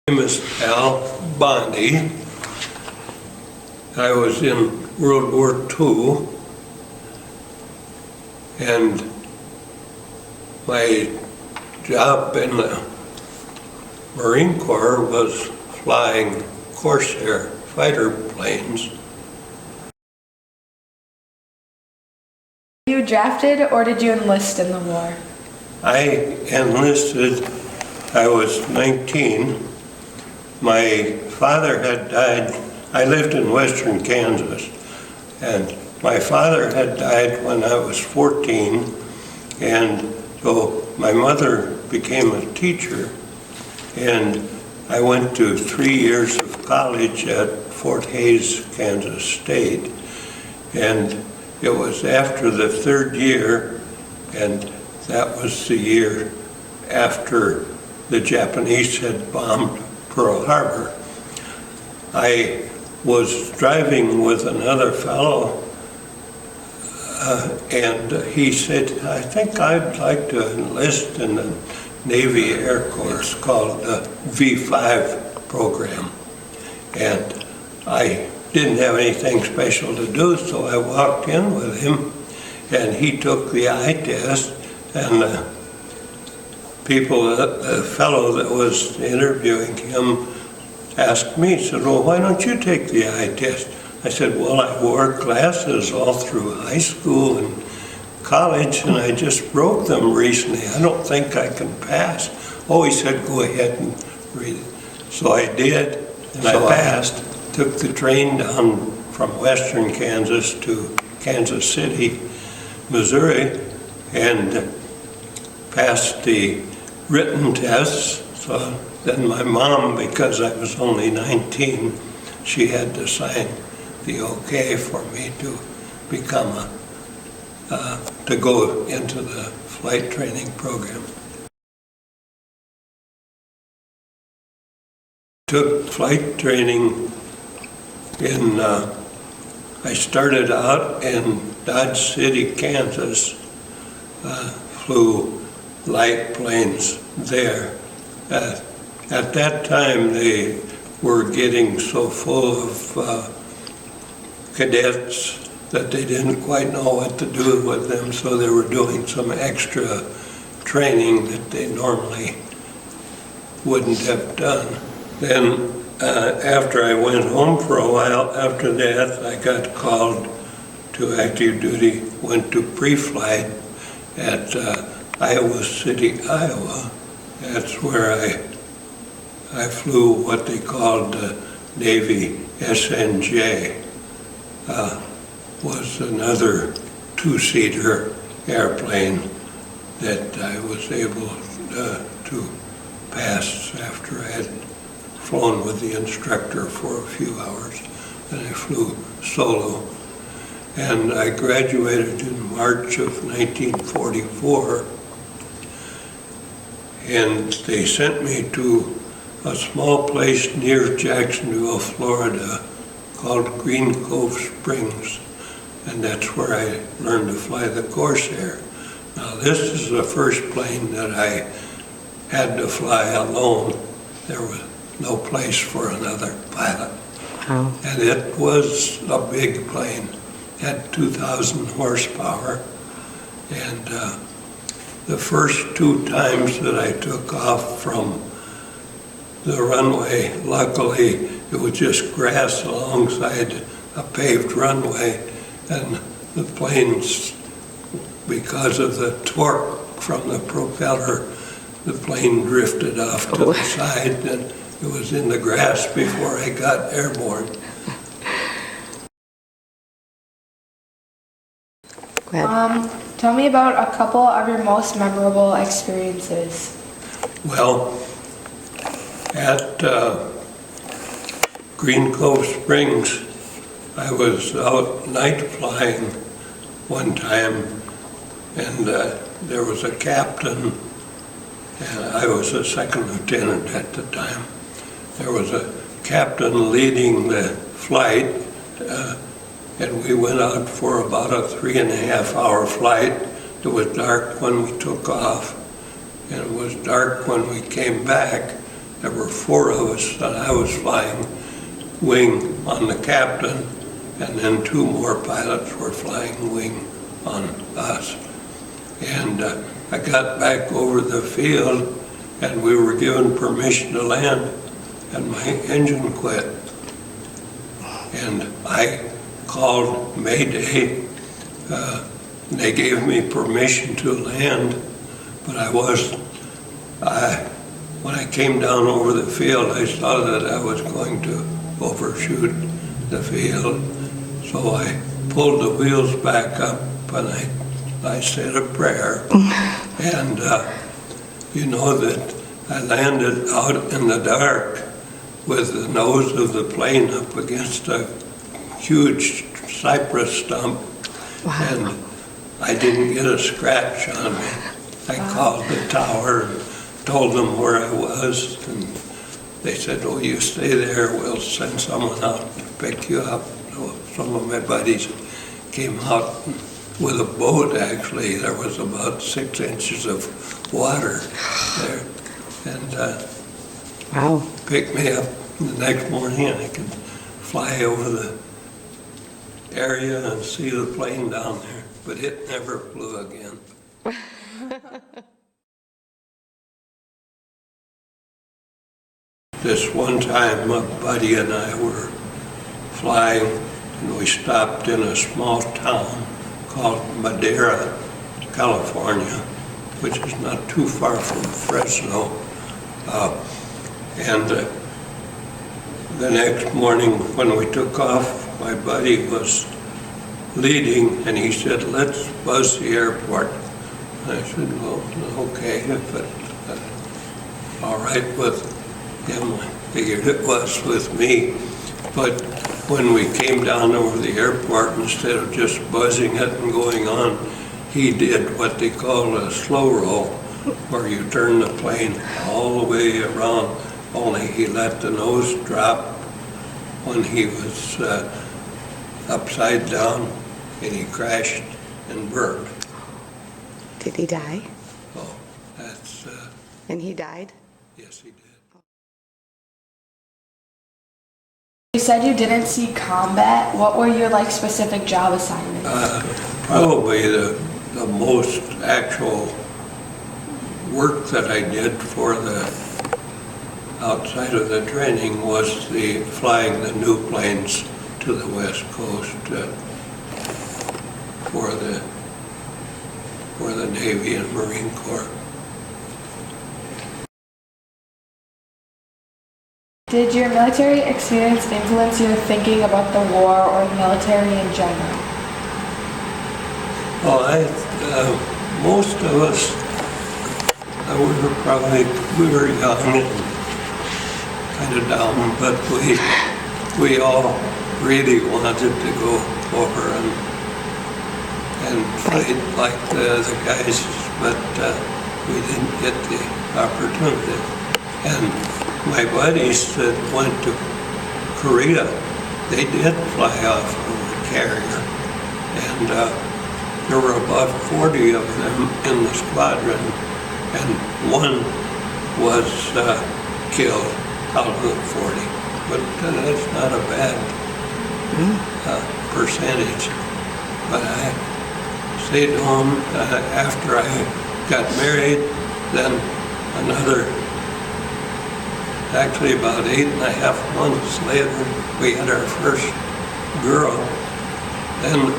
My name is Al Bondi. I was in World War II, and my job in the Marine Corps was flying Corsair fighter planes. Were you drafted or did you enlist in the war? I enlisted, I was 19. My father had died. I lived in western Kansas, and my father had died when I was 14, and so my mother became a teacher, and I went to 3 years of college at Fort Hays, Kansas State, and it was after the third year, and that was the year after the Japanese had bombed Pearl Harbor. I was driving with another fellow, and he said, I think I'd like to enlist in the Navy Air Corps called the V5 program. And I didn't have anything special to do, so I walked in with him, and he took the eye test, and the fellow that was interviewing him asked me, said, well, why don't you take the eye test? I said, well, I wore glasses all through high school and college, and I just broke them recently. I don't think I can pass. Oh, he said, go ahead and read it. So I did, and I passed. Took the train down from western Kansas to Kansas City, Missouri, and passed the written tests. So then my mom, because I was only 19, she had to sign the okay for me to become to go into the flight training program. Took flight training in, I started out in Dodge City, Kansas, flew light planes there. At that time, they were getting so full of cadets that they didn't quite know what to do with them, so they were doing some extra training that they normally wouldn't have done. Then after I went home for a while after that, I got called to active duty, went to pre-flight at Iowa City, Iowa. That's where I flew what they called the Navy SNJ. Was another two-seater airplane that I was able to pass after I had flown with the instructor for a few hours. Then I flew solo. And I graduated in March of 1944. And they sent me to a small place near Jacksonville, Florida, called Green Cove Springs. And that's where I learned to fly the Corsair. Now this is the first plane that I had to fly alone. There was no place for another pilot. Wow. And it was a big plane, had 2,000 horsepower. And the first two times that I took off from the runway, luckily it was just grass alongside a paved runway, and the planes, because of the torque from the propeller, the plane drifted off to the side, and it was in the grass before I got airborne. Go ahead. Tell me about a couple of your most memorable experiences. Well, at Green Cove Springs, I was out night flying one time, and there was a captain, and I was a second lieutenant at the time. There was a captain leading the flight, and we went out for about a 3.5-hour flight. It was dark when we took off, and it was dark when we came back, there were 4 of us that I was flying wing on the captain, and then 2 more pilots were flying wing on us. And I got back over the field, and we were given permission to land, and my engine quit. And I called Mayday. They gave me permission to land, but when I came down over the field, I saw that I was going to overshoot the field. So I pulled the wheels back up, and I said a prayer. And you know that I landed out in the dark with the nose of the plane up against a huge cypress stump. Wow. And I didn't get a scratch on me. I called the tower and told them where I was, and they said, "Oh, you stay there, we'll send someone out to pick you up." So some of my buddies came out with a boat, actually. There was about 6 inches of water there, and Wow. picked me up the next morning, and I could fly over the area and see the plane down there, but it never flew again. This one time, a buddy and I were flying, and we stopped in a small town called Madera, California, which is not too far from Fresno. And the next morning when we took off, my buddy was leading, and he said, "Let's buzz the airport." And I said, "Well, okay, if it's all right with him." I figured it was with me. But when we came down over the airport, instead of just buzzing it and going on, he did what they call a slow roll, where you turn the plane all the way around, only he let the nose drop when he was upside down, and he crashed and burned. Did he die? Oh, that's, And he died? yes, he did. You said you didn't see combat. What were your specific job assignments? Probably the most actual work that I did for the outside of the training was the flying the new planes to the West Coast for the Navy and Marine Corps. Did your military experience influence your thinking about the war or the military in general? Well, most of us, we were young and kind of down, but we all really wanted to go over and fight like the guys, but we didn't get the opportunity. And my buddies that went to Korea, they did fly off of a carrier, and there were about 40 of them in the squadron, and one was killed out of the 40. But that's not a bad percentage. But I stayed home after I got married, then actually about 8.5 months later, we had our first girl. Then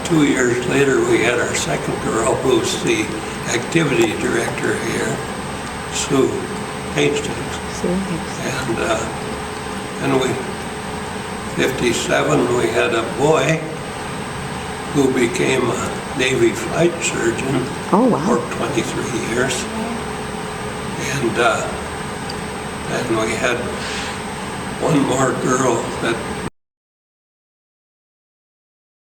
2 years later, we had our second girl, who's the activity director here, Sue Hastings. And 57, we had a boy who became a Navy flight surgeon. Oh, wow. For 23 years. And we had one more girl that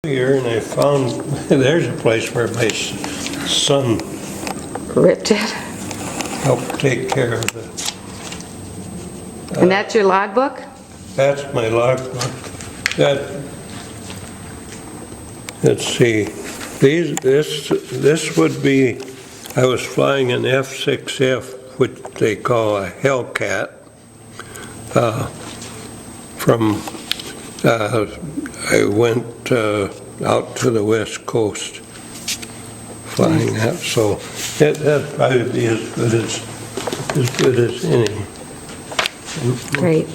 here, and I found there's a place where my son Ripped it. helped take care of it. And that's your logbook? That's my logbook. Let's see. This would be, I was flying an F-6F, which they call a Hellcat, from, I went out to the West Coast flying that, so that'd probably be as good as any. Great.